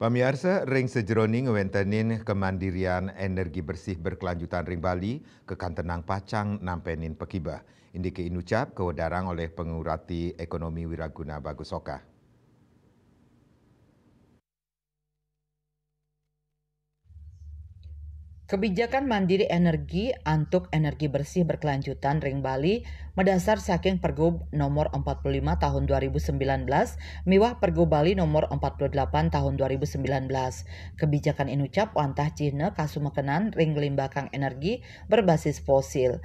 Pamirsa, ring sejeroning ngewentenin kemandirian energi bersih berkelanjutan ring Bali ke Kantenang Pacang nampenin pekibah. Indike inucap kewedarang oleh pengurati ekonomi Wiraguna Bagus Oka. Kebijakan mandiri energi untuk energi bersih berkelanjutan Ring Bali mendasar saking Pergub nomor 45 tahun 2019 miwah Pergub Bali nomor 48 tahun 2019. Kebijakan inucap wantah Cina kasumekenan ring limbakang energi berbasis fosil.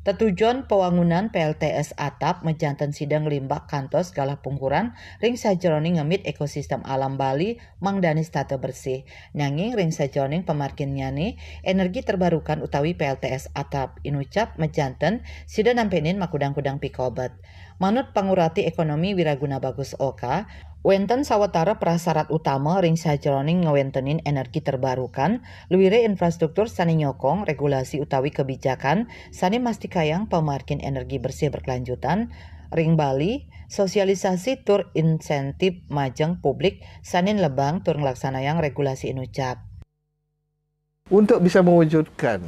Tetujuan pewangunan PLTS atap mejanten sidang limbak kantos galah pungkuran ring sajeroning ngemit ekosistem alam Bali mangdanis tata bersih. Nanging ring sajeroning pemarkinnyane energi terbarukan utawi PLTS atap inucap mejanten sida nampenin makudang-kudang pikobet. Manut pangurati ekonomi Wiraguna Bagus Oka, wenten sawetara prasarat utama ring sajeroning ngewentenin energi terbarukan, luwire infrastruktur sani nyokong regulasi utawi kebijakan sani mastikayang pemarkin energi bersih berkelanjutan, ring Bali, sosialisasi tur insentif majeng publik sanin lebang tur ngelaksanayang regulasi inucap. Untuk bisa mewujudkan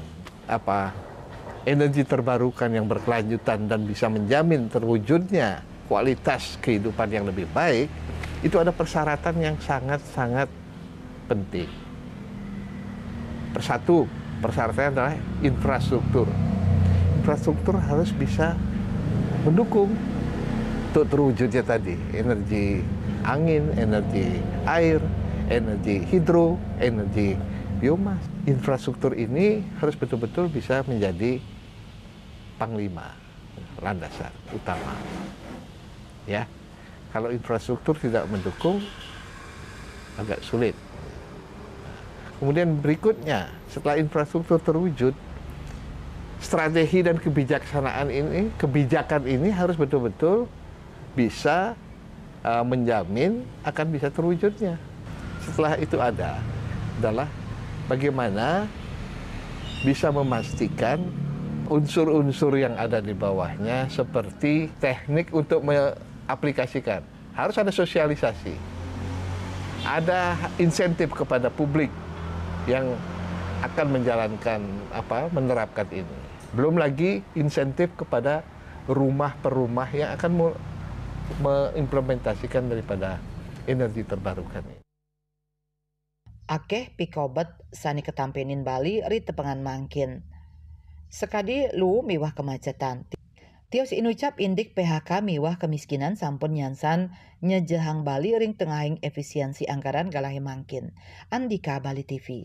energi terbarukan yang berkelanjutan dan bisa menjamin terwujudnya kualitas kehidupan yang lebih baik, itu ada persyaratan yang sangat-sangat penting. Persatu, persyaratannya adalah infrastruktur. Infrastruktur harus bisa mendukung untuk terwujudnya tadi, energi angin, energi air, energi hidro, energi biomas. Infrastruktur ini harus betul-betul bisa menjadi panglima, landasan utama. Ya, kalau infrastruktur tidak mendukung, agak sulit. Kemudian berikutnya, setelah infrastruktur terwujud, strategi dan kebijakan ini harus betul-betul bisa menjamin akan bisa terwujudnya. Setelah itu adalah bagaimana bisa memastikan unsur-unsur yang ada di bawahnya seperti teknik untuk mengaplikasikan. Harus ada sosialisasi. Ada insentif kepada publik yang akan menjalankan menerapkan ini. Belum lagi insentif kepada rumah per rumah yang akan mengimplementasikan daripada energi terbarukan ini. Akeh pikobet sani ketampenin Bali ri tepengan mangkin. Sekadi lu miwah kemacetan. Tios inucap indik PHK miwah kemiskinan sampun nyansan nyejehang Bali ring tengahing efisiensi anggaran galahe mangkin. Andika Bali TV.